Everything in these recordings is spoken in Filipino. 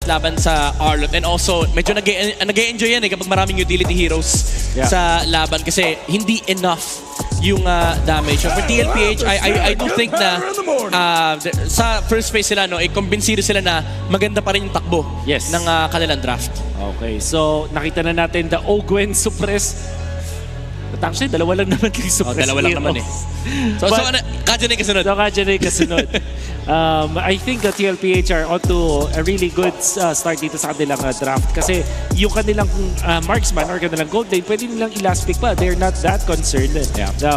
laban sa Arlott. And also, medyo nag-e-enjoy yan kapag maraming utility heroes sa laban kasi hindi enough yung damage. So for TLPH, I do think na sa first phase sila, kumbinsido sila na maganda pa rin yung takbo ng kanilang draft. Okay, so nakita na natin the Ogwen Suppress. But actually, dalawa lang naman kay Suppress. Dalawa lang naman eh. So Kaja na yung kasunod. So Kaja na yung kasunod. I think the TLPH are onto a really good start dito sa kanilang draft kasi yung kanilang marksman or kanilang gold lane, pwede nilang i-last pick pa. They're not that concerned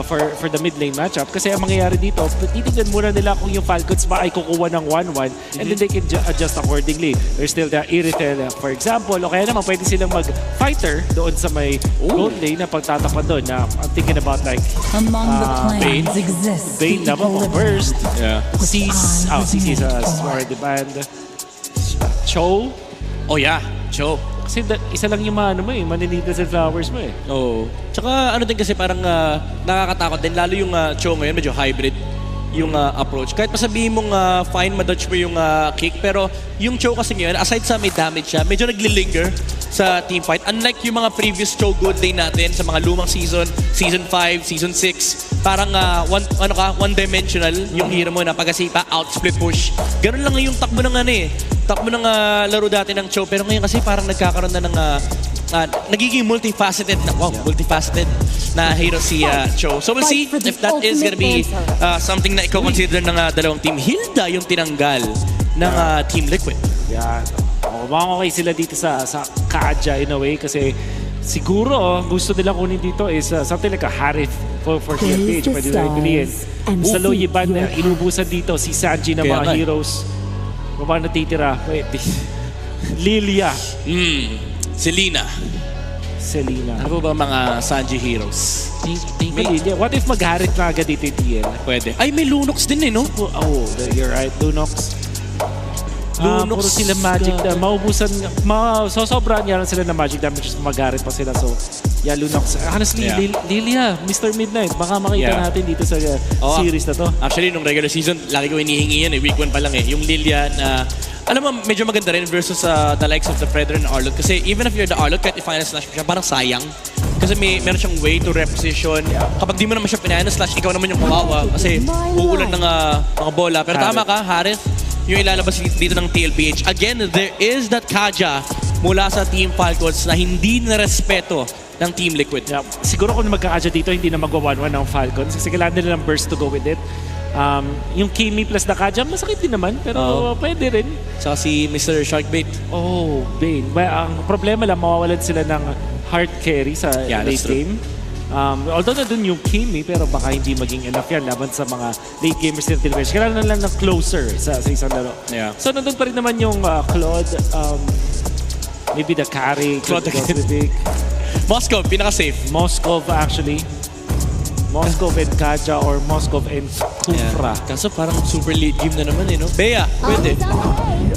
for the mid lane matchup kasi ang mangyayari dito, titignan muna nila kung yung Falcons ba ay kukuha ng 1-1 and then they can adjust accordingly. There's still the Irithel, for example, o kaya naman pwede silang mag-fighter doon sa may gold lane na pagtatapan doon. I'm thinking about like Bane. Bane naman, first. Cease. Cease is smart band. Cho. Oh yeah, Cho. Kasi isa lang yung maninita sa flowers mo eh. Oo. Tsaka ano din kasi parang nakakatakot din. Lalo yung Cho ngayon, medyo hybrid yung approach. Kahit pasabihin mong fine, madodge mo yung kick. Pero yung Cho kasi ngayon, aside sa may damage siya, medyo naglilinger sa teamfight. Unlike yung mga previous Cho good lane natin sa mga lumang season, Season 5, Season 6, parang one-dimensional yung hero mo na pagkasipa, out-split push. Ganun lang yung takbo ng takbo ng laro dati ng Cho. Pero ngayon kasi parang nagkakaroon na ng nagiging multifaceted na hero si Cho. So we'll see if that is gonna be something na i-consider ng dalawang team. Hilda yung tinanggal ng Team Liquid. Yeah. Okay sila dito sa Kaja in a way kasi siguro gusto nila kunin dito is something like a Harith for TLPH. Pwede na ipiliin. Sa low yiban na inubusan dito si Sanji na mga heroes. Mabang natitira. Wait. Lilia. Selena. Ano ba mga Sanji heroes? Lilia. What if mag-Harith na agad dito yung TL? Pwede. Ay, may Lunox din no? Oh, you're right. Lunox. Puro sila magic na maubusan, sobrang yan sila na magic damage mag-Harith pa sila. So, yeah, Lunox. Honestly, Lilia, Mr. Midnight, baka makita natin dito sa series na to. Actually, nung regular season, lagi ko hinihingi yan Week 1 pa lang Yung Lilia na, alam mo, medyo maganda rin versus the likes of the Predator and Arlott. Kasi even if you're the Arlott, kahit i-final slash mo siya, parang sayang. Kasi meron siyang way to reposition. Kapag di mo naman siya final slash, ikaw naman yung kawawa. Kasi uulan ng mga bola. Pero tama ka, Harith, yung ilalabas dito ng TLPH. Again, there is that Kaja mula sa Team Falcons na hindi narespeto ng Team Liquid. Yeah. Siguro kung magka-Kaja dito, hindi na magwa-1-1 ng Falcons. Kasi kailangan nila ng burst to go with it. Yung Kimi plus na Kaja, masakit din naman. Pero pwede rin. Saka si Mr. Sharkbait. Oh, Bane. Ang problema lang, mawawalan sila ng hard carry sa late game. Although na dun yung Kimi, pero baka hindi maging enough yan laban sa mga late gamers ng TLPH. Kailangan lang ng closer sa isang laro. Yeah. So nandun pa rin naman yung Claude, maybe the carry, Claude Moskov, pinaka-safe. Moskov actually. Moskov and Kaja or Moskov and Kufra. Kaso parang super late game na naman no? Bea, pwede.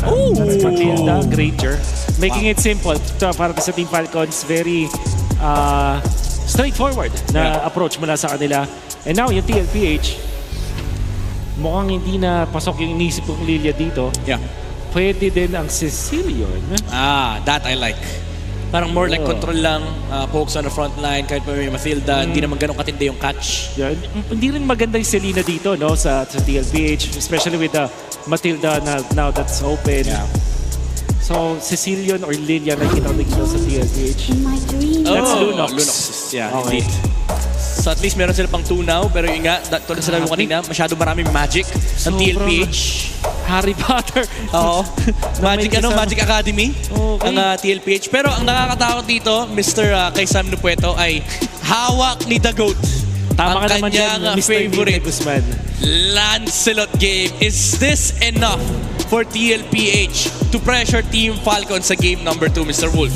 Oh! That's Matilda, Granger. Making it simple para sa Team Falcons, very straightforward na approach mula sa kanila. And now, yung TLPH, mukhang hindi na pasok yung inisip kong Lilia dito. Yeah. Pwede din ang Sicilian. That I like. Parang more like control lang, pokes on the front line, kahit pa may Matilda, hindi naman ganun katindi yung catch. Yeah. Hindi rin maganda yung Selena dito sa TLPH, especially with the Matilda now that's open. Yeah. So, Sicilian or Lilia na kinalig sa TLPH. That's Lunox. Lunox. Yeah, indeed. So at least meron sila pang 2 now, pero yun nga, tulad sila yung kanina, masyado maraming magic ng TLPH. Harry Potter. Oo. Magic Academy ang TLPH. Pero ang nakakatakot dito, Mr. kay Sam Nupueto ay hawak ni The GOAT. Tama ka naman dyan, Mr. favorite Guzman. Lancelot game. Is this enough for TLPH to pressure Team Falcon sa game number 2, Mr. Wolf?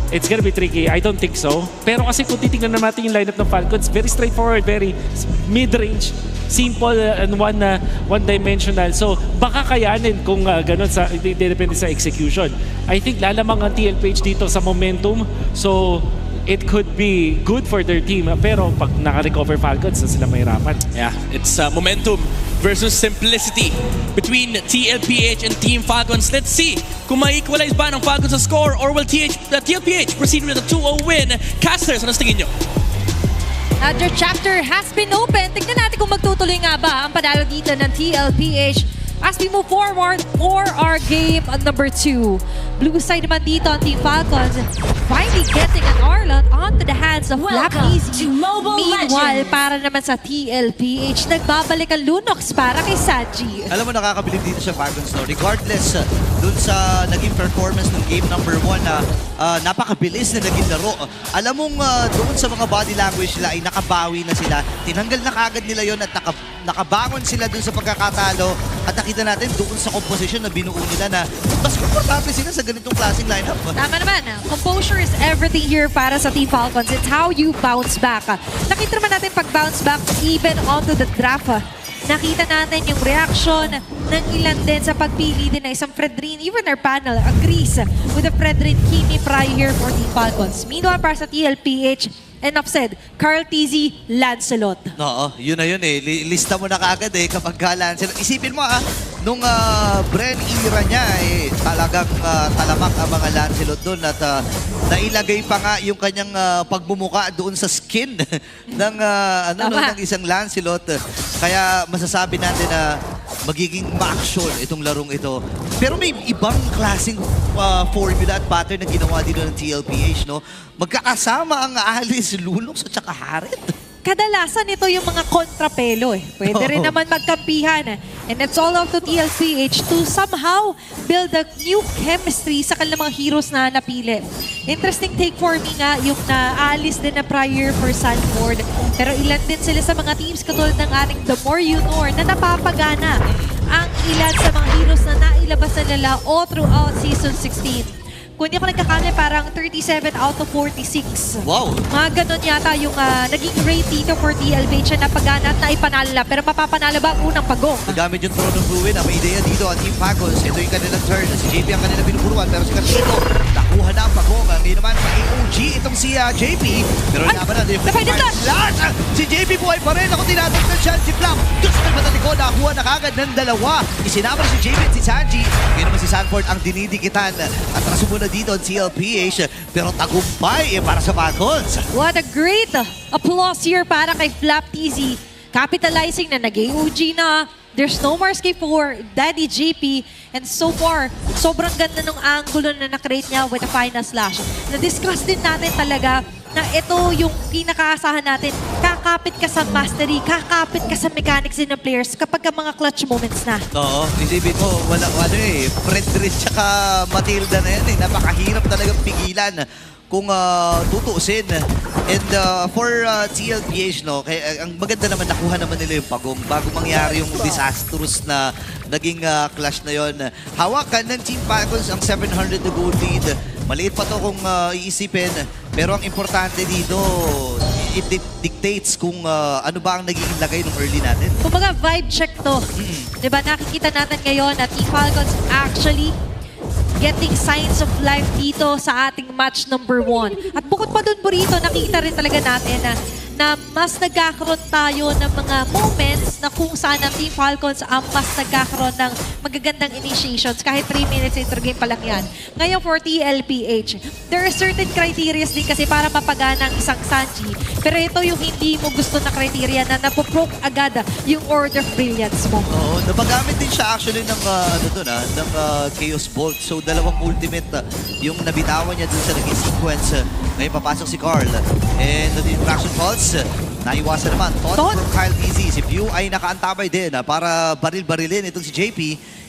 It's gonna be tricky. I don't think so. Pero kasi kung titingnan natin yung lineup ng Falcons, very straightforward, very mid-range, simple and one-dimensional. So baka kayanin kung ganun depende sa execution. I think lalamang ang TLPH dito sa momentum. So it could be good for their team. Pero pag naka-recover Falcons, na sila mahirapan. Yeah, it's momentum versus simplicity between TLPH and Team Falcons. Let's see kung ma-equalize ba ng Falcons sa score or will TLPH proceed with a 2-0 win. Casters, ano sa tingin nyo? Another chapter has been opened. Tignan natin kung magtutuloy nga ba ang panalo dito ng TLPH as we move forward for our game on number 2. Blue side naman dito ang Team Falcons finally getting an Arlot onto the hands of Welcome Black to Mobile Meanwhile, Legends. para naman sa TLPH, nagbabalik ang Lunox para kay Saji. Alam mo, nakakabilib dito sa Falcons, no? Regardless dun sa naging performance ng game number 1 na napakabilis na naging laro. Alam mong doon sa mga body language nila ay nakabawi na sila. Tinanggal na kagad nila yon at nakabangon sila dun sa pagkakatalo. At nakita natin doon sa composition na binuo nila na mas komportable sila sa ganitong klaseng lineup. Tama naman. Composure is everything here para sa Team Falcons. It's how you bounce back. Nakita naman natin pag-bounce back even onto the draft. Nakita natin yung reaction ng ilan din sa pagpili din na isang Fredrin. Even our panel agrees with the Fredrin Kimi Pry here for Team Falcons. Meanwhile, para sa TLPH, enough said, Carl TZ, Lancelot. Oo, yun na yun eh. Lista mo na kaagad eh kapag Lancelot. Isipin mo nung Bren era niya eh, talagang talamak ang mga Lancelot doon at nailagay pa nga yung kanyang pagmumuka doon sa skin ng, ng isang Lancelot. Kaya masasabi natin na magiging ma-action itong larong ito. Pero may ibang klaseng formula at pattern na ginawa dito ng TLPH, no? Magkakasama ang Alice, Lunox at saka Harit. Kadalasan ito yung mga kontrapelo eh. Pwede rin naman magkampihan. And it's all up to TLPH to somehow build a new chemistry sa kanilang mga heroes na napili. Interesting take for me nga yung naalis din na prior for Sanford. Pero ilan din sila sa mga teams katulad ng ating The More You Know na napapagana ang ilan sa mga heroes na nailabas na nila all throughout Season 16. Kung hindi ako nagkakamali, parang 37 out of 46. Wow! Mga ganun yata yung naging rate dito for TLPH na napagana at naipanalo na. Pero mapapanalo ba ang unang pagong? Nagamit yung Throne of Ruin. May ideya dito ang Team Falcons. Ito yung kanilang turn. Si JP ang kanilang binuburuan. Pero si Carlito, nakuha na ang pagong. Hindi naman AOG itong si JP. Pero naman na. Si JP buhay pa rin. Ako tinataktan siya. Si Flap. Gusto ng matalikod. Nakuha na kagad ng dalawa. Isinama si JP at si Sanji. Ngayon naman si Sanford ang dinidikitan. At nasumuna dito ang TLPH. Pero tagumpay para sa Falcons. What a great applause here para kay Flap TZ. Capitalizing na nag-AOG na. There's no more escape for Daddy JP. And so far, sobrang ganda ng angulo na na-create niya with the final slash. Na-discuss din natin talaga na ito yung pinakaasahan natin. Kakapit ka sa mastery, kakapit ka sa mechanics din ng players kapag ka mga clutch moments na. Oo, isipin mo, Fredrin tsaka Matilda na yan eh. Napakahirap talagang pigilan kung tutuusin. And for TLPH, no, kaya, ang maganda naman, nakuha naman nila yung pagong bago mangyari yung disastrous na naging clash na yon. Hawakan ng Team Falcons ang 700 na gold lead. Maliit pa to kung iisipin. Pero ang importante dito, it dictates kung ano ba ang naging lagay ng early natin. Kumbaga vibe check to. Diba nakikita natin ngayon na Team Falcons actually getting signs of life dito sa ating match number 1. At bukod pa dun Burrito, nakita rin talaga natin na mas nagkakaroon tayo ng mga moments na kung saan ang Team Falcons ang mas nagkakaroon ng magagandang initiations kahit 3 minutes into game pa lang yan. Ngayon for TLPH, there are certain criteria din kasi para mapagana ang isang Sanji. Pero ito yung hindi mo gusto na criteria na napoproke agad yung Order of Brilliance mo. Oo, napagamit din siya actually ng, ng Chaos Bolt. So dalawang ultimate yung nabitawan niya dun sa naging sequence. Ngayon papasok si Carl. And the interaction calls, naiwasan naman. Taunt from Kyle TZ. Si Pew ay nakaantabay din para baril-barilin itong si JP.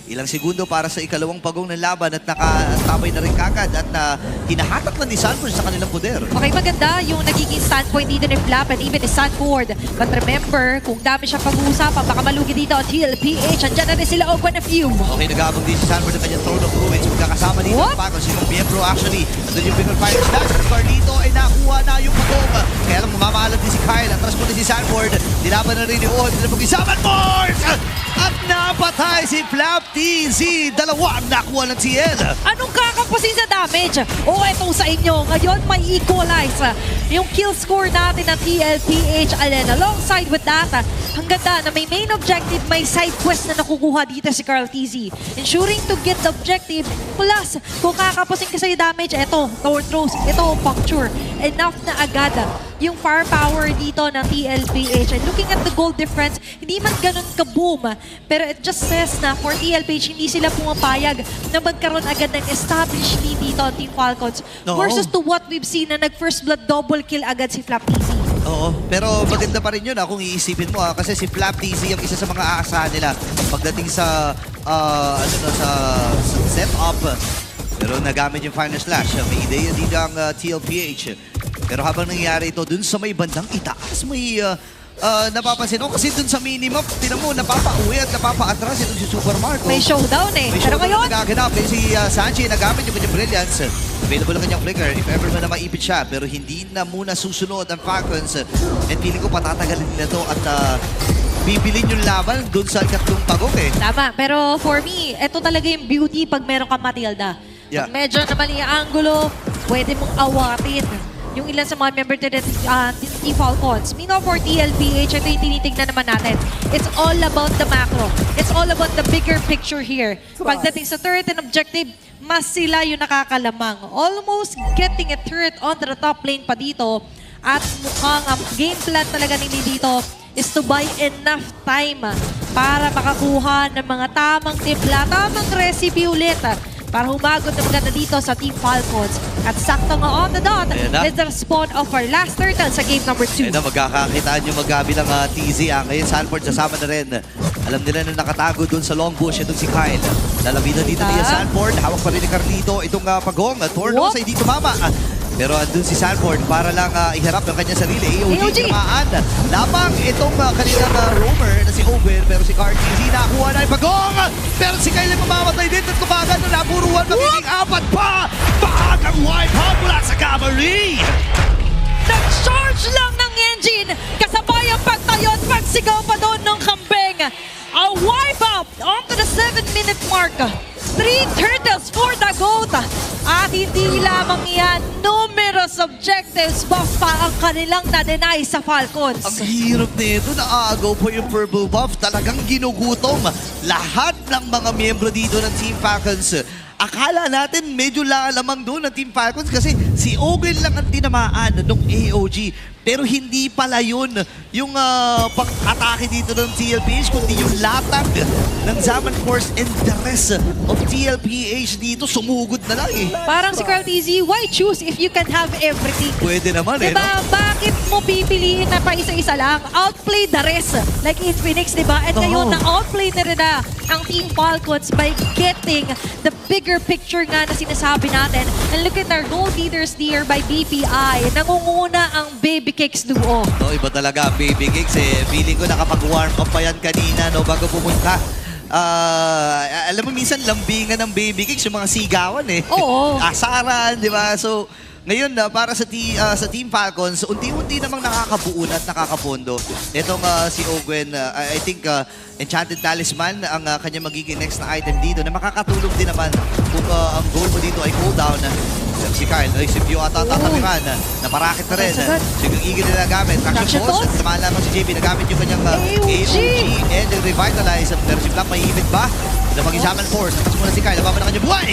Ilang segundo para sa ikalawang pagong ng laban at nakatabay na rin kagad at hinahatak na ni Sanford sa kanilang poder. Okay, maganda yung nagiging standpoint dito ni Flap and even ni Sanford. But remember, kung dami siya pag-uusapan, baka malugi dito ang TLPH. Andyan na rin sila Ogwan na Few. Okay, nag-aabang din si Sanford ng kanyang Throne of Ruins. Magkakasama dito ang Pagos. Yung miyembro actually. Nandun yung Bigger Fire Slash. Si Carlito ay nakuha na yung pagong. Kaya lang mamamahalan din si Kyle. Atras mo din si Sanford. Dilaban na rin ni Owen. Sila mag-isaman, Morse! At napatay si Flap TZ. Dalawang nakuha ng TL. Anong kakapasin sa damage? O etong sa inyo, ngayon may equalize yung kill score natin ng TLPH. And then alongside with that, ang ganda na may main objective, may side quest na nakukuha dito si Carl TZ. Ensuring to get the objective. Plus, kung kakapasin ka sa damage, eto, tower throws, ito, puncture. Enough na agad yung firepower dito ng TLPH. And looking at the goal difference, hindi man ganun ka-boom. Pero it just says na for TLPH, hindi sila pumapayag na magkaroon agad ng established lead dito ang Team Falcons. No. Versus to what we've seen na nag-first blood double kill agad si Flap TZ. Oo, pero maganda pa rin yun kung iisipin mo kasi si Flap TZ ang isa sa mga aasahan nila pagdating sa sa setup. Pero nagamit yung final slash. May ideya dito ang TLPH. Pero habang nangyari ito, dun sa may bandang itaas, may napapansin ko kasi dun sa minimap, tinan mo, napapauwi at napapaatras itong si Super Marco. May showdown eh. May Pero showdown ngayon, na nagaganap. Si Sanchi nagamit yung kanyang brilliance. Available ang kanyang flicker. If ever man na maipit siya, pero hindi na muna susunod ang Falcons. And feeling ko patatagalin nila to at bibilin yung laban dun sa ikatlong pagok eh. tama. Pero for me, ito talaga yung beauty pag meron ka Matilda. Yeah. Pag medyo na mali ang angulo, pwede mong awatin yung ilan sa mga member to the Team Falcons. Meanwhile for TLPH, ito yung tinitignan naman natin. It's all about the macro. It's all about the bigger picture here. Pagdating sa turret and objective, mas sila yung nakakalamang. Almost getting a turret on the top lane pa dito. At mukhang ang game plan talaga nila dito is to buy enough time para makakuha ng mga tamang timpla, tamang recipe ulit para humagot na maganda dito sa Team Falcons. At sakto nga on the dot is the spawn of our last turtle sa game number 2. Ayun na, magkakakitaan yung magkabilang TZ. Ngayon, Sanford sasama na rin. Alam nila na nakatago dun sa long bush. Itong si Kyle. Lalabinan dito niya Sanford. Hawak pa rin ni Carlito. Itong pagong. Tornos ay di tumama. Pero andun si Sanford para lang iharap ang kanyang sarili. AOG namaan. Labang itong kanilang roamer na si Owen. Pero si Carl TZ nakuha na yung pagong. Pero si Kyle ay mamamatay din. At kumagan na napuruan. Magiging apat pa. Bagang wipe out mula sa cavalry. Nag-charge lang ng engine. Kasabay ang pagtayo at pagsigaw pa doon ng kambing. A wipe out onto the 7-minute mark. 3 turtles for the goat. At hindi lamang yan, numerous objectives buff pa ang kanilang na-deny sa Falcons. Ang hirap nito, naagaw po yung purple buff. Talagang ginugutom lahat ng mga miyembro dito ng Team Falcons. Akala natin medyo lalamang doon ng Team Falcons kasi si Owen lang ang tinamaan ng AOG. Pero hindi pala yun yung pang-atake dito ng TLPH, kundi yung latag ng Zaman Force and the rest of TLPH dito. Sumugod na lang eh. Parang si Carl TZ, why choose if you can have everything? Pwede naman eh. Diba? No? Bakit mo pipiliin na pa isa-isa lang? Outplay the rest. Like Infinix, diba? At ngayon, na-outplay na rin na ang Team Falcons by getting the bigger picture nga na sinasabi natin. And look at our goal leaders here by BPI. Nangunguna ang Baby Cakes duo. No, iba talaga ang Baby Cakes eh. Feeling ko nakapag-warm up pa yan kanina no, bago pumunta. Alam mo, minsan lambingan ng Baby Cakes yung mga sigawan eh. Oo. Asaran, di ba? So, ngayon na para sa Team Falcons, unti-unti namang nakakabuon at nakakapondo. Itong si Owen, I think Enchanted Talisman ang kanya magiging next na item dito na makakatulong din naman kung ang goal mo dito ay cooldown. Si Kyle, si Pio ata tatapikan. Naparakit na rin. So yung Eagle na nagamit. Traction Pulse. Naman lamang si JP. Nagamit yung kanyang AOG and revitalize. Pero si Flap may himit ba? Na mag-Zaman Force. Nakas muna si Kyle. Nababan na kanyang buhay.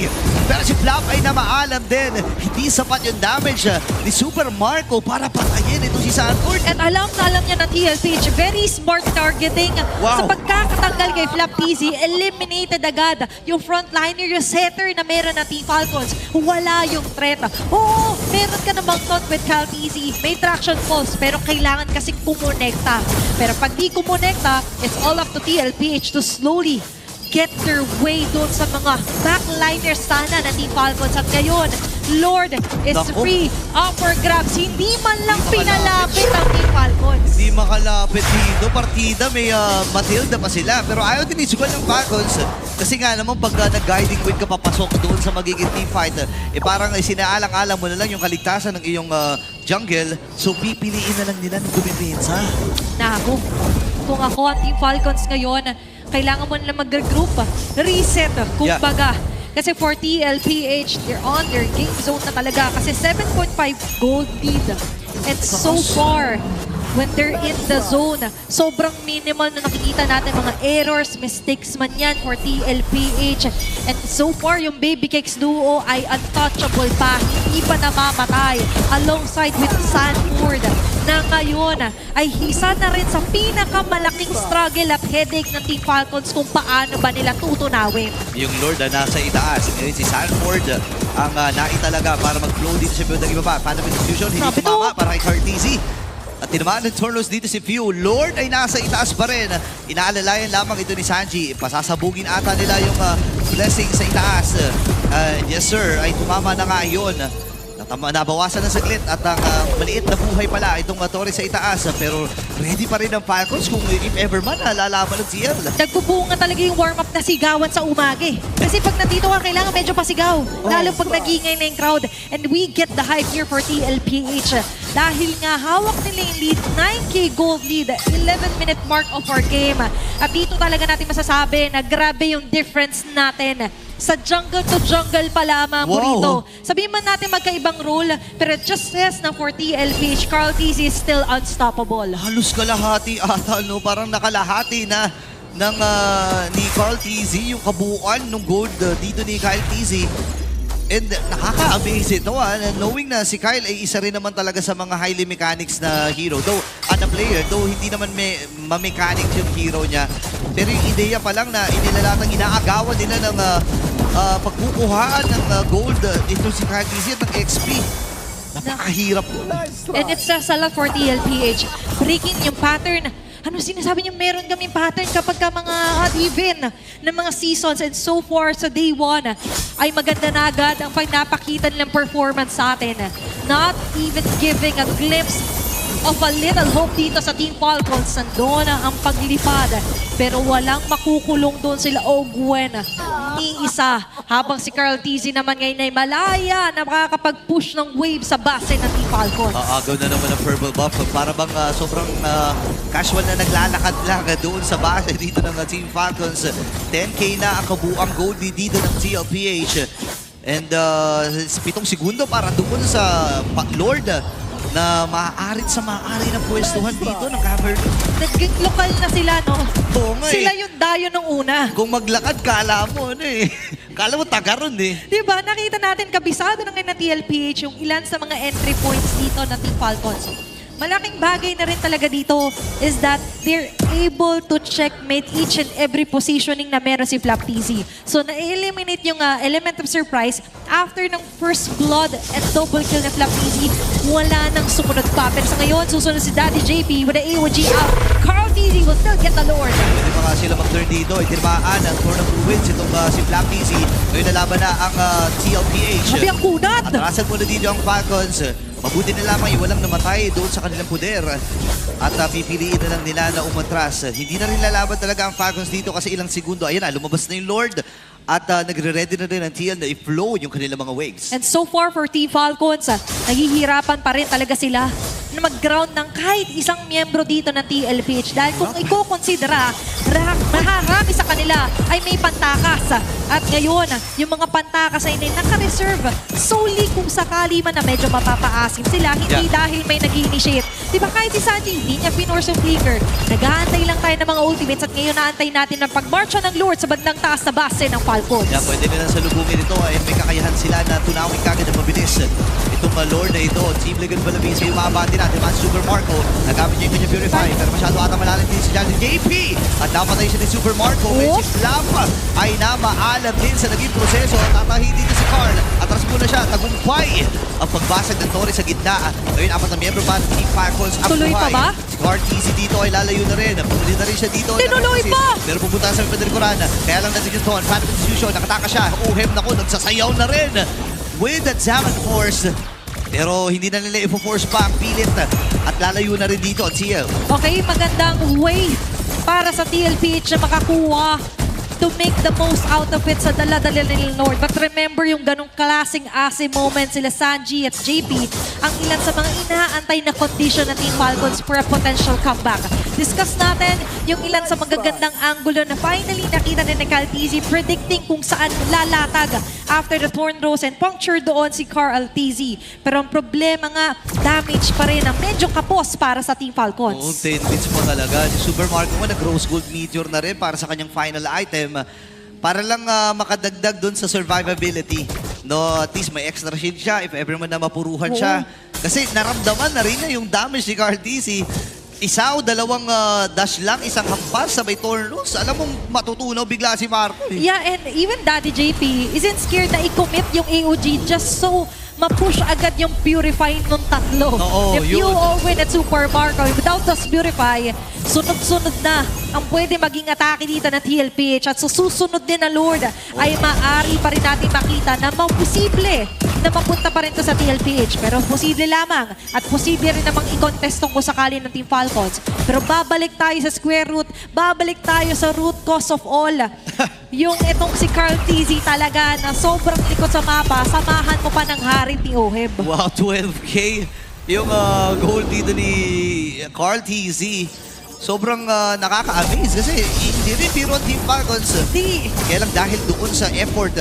Pero si Flap ay namaalam din. Hindi sapat yung damage ni Super Marco para patayin ito si Sanford. At alam na alam niya na TLPH, very smart targeting. Wow. Sa pagkakatanggal kay Flap TZ, eliminated agad yung frontliner, yung setter na meron na Team Falcons. Wala yung threat. Oo, meron ka namang taunt with Cal TZ. May traction pulse, pero kailangan kasing kumonekta. Pero pag di kumonekta, it's all up to TLPH to slowly get their way doon sa mga backliners sana na Team Falcons. At ngayon, Lord is free. Upper grabs. Hindi man lang pinalapit ang Team Falcons. Hindi makalapit dito. Partida, may Matilda pa sila. Pero ayaw din isugal ng Falcons. Kasi nga naman, pag nag-guiding wing ka papasok doon sa magiging team fight, parang sinaalang-alang mo na lang yung kaligtasan ng iyong jungle. So, pipiliin na lang nila ng gumipensa. Naku, kung ako ang Team Falcons ngayon, kailangan mo nila mag-regroup, reset, kumbaga. Kasi for TLPH, they're on their game zone na talaga. Kasi 7.5 gold lead. And so far, when they're in the zone, sobrang minimal na nakikita natin mga errors, mistakes man yan for TLPH. And so far, yung Baby Cakes duo ay untouchable pa, hindi pa namamatay. Alongside with Sanford, na ngayon ay isa na rin sa pinakamalaking struggle at headache ng Team Falcons kung paano ba nila tutunawin. Yung Lord na nasa itaas. Ngayon si Sanford ang naitalaga para mag-flow dito sa build ng ibaba. Paano institution? Hindi Sabi tumama para kay Cartesi. At tinamaan ng Tornos dito si Few. Lord ay nasa itaas pa rin. Inaalalayan lamang ito ni Sanji. Pasasabugin ata nila yung blessing sa itaas. Yes sir, ay tumama na nga yun. Nabawasan ng saglit at ang maliit na buhay pala itong Torre sa itaas. Pero ready pa rin ang Falcons kung if ever man lalaban ng TL. Nagbubuo nga talaga yung warm-up na sigawan sa umagi. Kasi pag nandito ka, kailangan medyo pasigaw. Lalo pag nagingay na yung crowd. And we get the hype here for TLPH. Dahil nga hawak nila yung lead, 9K gold lead, 11-minute mark of our game. At dito talaga natin masasabi na grabe yung difference natin. Sa jungle to jungle pa lamang Burrito. Sabihin man natin magkaibang role, pero it just says na for TLPH, Cartesi is still unstoppable. Halos kalahati ata, no? Parang nakalahati na ng ni Cartesi yung kabuuan ng gold dito ni Kyle Tizzy. And nakaka-amaze ito, knowing na si Kyle ay isa rin naman talaga sa mga highly mechanics na hero. Though, na player, though hindi naman ma-mechanics yung hero niya. Pero yung ideya pa lang na inilalatang inaagawan nila ng pagkukuhaan ng gold ito si Kyle Tizzy at ng XP. Napakahirap po. And it says a lot for TLPH. Breaking yung pattern. Ano sinasabi niyo? Meron kaming pattern kapag ka mga odd-even ng mga seasons. And so far, sa day 1, ay maganda na agad ang pagpapakita nilang performance sa atin. Not even giving a glimpse of a little hope dito sa Team Falcons. Nandun ang paglipad. Pero walang makukulong doon sila Ogwen. Ni isa. Habang si Carl Tizzy naman ngayon ay malaya na makakapag-push ng wave sa base ng Team Falcons. Agaw na naman ang purple buff. Para bang sobrang casual na naglalakad lang doon sa base dito ng Team Falcons. 10K na ang kabuang gold dito ng TLPH. And 7 segundo para doon sa Lord na maaari ng pwestuhan dito ng cover. Naging lokal na sila, no? Oo nga Sila yung dayo nung una. Kung maglakad, kala mo, kala mo taga ron Diba? Nakita natin kabisado na ngayon na TLPH yung ilan sa mga entry points dito ng Team Falcons. Malaking bagay na rin talaga dito is that they're able to checkmate each and every positioning na meron si Flap TZ. So, na-eliminate yung element of surprise after ng first blood and double kill na Flap TZ. Wala nang sumunod pa. Pero sa ngayon, susunod si Daddy JP with the AOG out. Carl TZ will still get the Lord. Pwede pa nga sila mag-turn dito. Itirmaan ang Torn of Ruins itong si Flap TZ. Ngayon nalaban na ang TLPH. Sabi ang kunat! Atrasan muna dito ang Falcons. Mabuti na lamang walang namatay doon sa kanilang poder. At pipiliin na lang nila na umatras. Hindi na rin lalaban talaga ang Falcons dito kasi ilang segundo. Ayan na, lumabas na yung Lord. At nagre-ready na rin ang TL na i-flow yung kanilang mga waves. And so far for Team Falcons, naghihirapan pa rin talaga sila na mag-ground ng kahit isang miyembro dito ng TLPH. Dahil kung i-considera, marami sa kanila ay may pantakas. At ngayon, yung mga pantakas ay naka-reserve solely kung sakali man na medyo mapapaasim sila, hindi dahil may nag-initiate. Diba kahit si Sanji, hindi niya pinorse yung flicker. Nag-aantay lang tayo ng mga ultimates at ngayon naantay natin ng pagmarcha ng Lord sa bandang taas na base ng Falcons. Pwede nilang salubungin ito. May kakayahan sila na tunawin kagad ng mabilis. Itong Lord na ito, Team Legon Balabing sa yung mabati natin. Man Super Marco, nagamit niya yung kanya Purify. Pero masyado ata malalim din si Johnny JP. At napatay siya ni Super Marco. May si Flap ay namaalam din sa naging proseso. Tatahi dito si Carl. Atras muna siya. Tagumpay ang pagbasag ng Torre sa gitna. Ngayon, 4 na miyembro pa ng Team Falcons. Tuloy pa ba? Si Carl Tizzy dito ay lalayo na rin. Pumuli na rin siya dito. Tinuloy pa! Pero pupunta sa Pedricoran. Kaya lang natin yung Ton. Phantom Institution. Nakataka siya. Uhem na ko. Nagsasayaw na rin. With the Zaman Force. Pero hindi na nila i-force pa ang pilit. At lalayo na rin dito ang TL. Okay, magandang way para sa TLPH na makakuha to make the most out of it sa dala-dala ni Lord. But remember yung ganong klaseng ase moment sila Sanji at JP, ang ilan sa mga inaantay na condition ng Team Falcons for a potential comeback. Discuss natin yung ilan sa magagandang angulo na finally nakita ni Calteezy predicting kung saan lalatag after the Thorn Rose and puncture doon si Carl TZ. Pero ang problema nga, damage pa rin ang medyo kapos para sa Team Falcons. Oo, 10 hits mo talaga. Si Super Marco mo nag-Rose Gold Meteor na rin para sa kanyang final item. Para lang makadagdag dun sa survivability. No, at least may extra shield siya if ever man na mapuruhan siya. Kasi naramdaman na rin niya yung damage ni Carl TZ. Isa o dalawang dash lang, isang hampas sabay Tornos. Alam mong matutunaw bigla si Marco. Yeah, and even Daddy JP isn't scared na i-commit yung AOG just so ma-push agad yung Purify nung tatlo. Oo, If you yun. all win at Super Marco, without this Purify, sunod-sunod na ang pwede maging atake dito ng TLPH at susunod din na Lord ay maaari pa rin natin makita na posible na mapunta pa rin to sa TLPH. Pero posible lamang at posible rin namang i-contest kung sakali ng Team Falcons. Pero babalik tayo sa square root, babalik tayo sa root cause of all. Yung itong si Carl TZ talaga na sobrang likod sa mapa, samahan mo pa ng hari ni Oheb. Wow, 12K yung goal dito ni Carl TZ. Sobrang nakaka-amaze kasi hindi rin biro ang Team Falcons. Di. Kaya lang dahil doon sa effort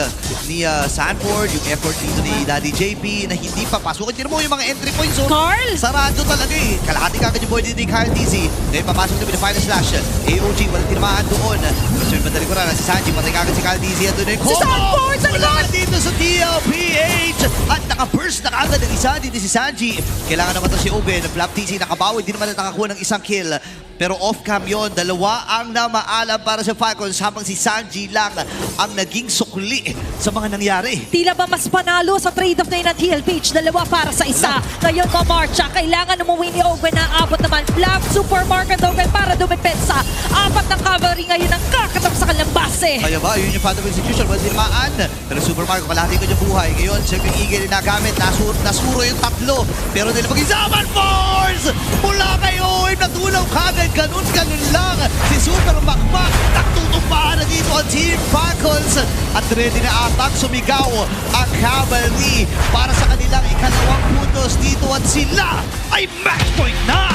ni Sanford, yung effort dito ni Daddy JP na hindi pa pasok. Hindi mo yung mga entry points. Carl! Sarado talaga eh. Kalahati kagad yung boy dito ni Carl TZ. Ngayon papasok namin yung final slash. AOG, walang tinamaan doon. Kasi yung madali ko na si Sanji, patay kagad si Carl TZ. At doon yung Si Sanford! wala dito sa TLPH. At naka-burst na kagad ng isa dito si Sanji. Kailangan naman to si Oben. Flap TZ nakabawi. Hindi naman nakakuha ng isang kill. Pero off-cam yun, dalawa ang namaalam para sa Falcons habang si Sanji lang ang naging sukli sa mga nangyari. Tila ba mas panalo sa trade-off na yun ng TLPH? Dalawa para sa isa. Ngayon mamarcha. Kailangan umuwi ni Owen na abot naman. Black Supermarket Owen para dumepensa. Apat ng cavalry ngayon ang kakatok sa kanilang base. Kaya ba, yun yung Phantom Institution, walang tinamaan. Pero Super Marco, kalahati ko yung buhay. Ngayon, siyempre yung Eagle na nagamit. Nasuro yung tatlo. Pero nila mag-isaman Force! Mula kay Owen, natulaw kagad. Ganun lang. Si Super Makmak, nagtutumpahan na dito ang Team Falcons. At ready na atak, sumigaw ang Cavalry para sa kanilang ikalawang puntos dito. At sila ay match point na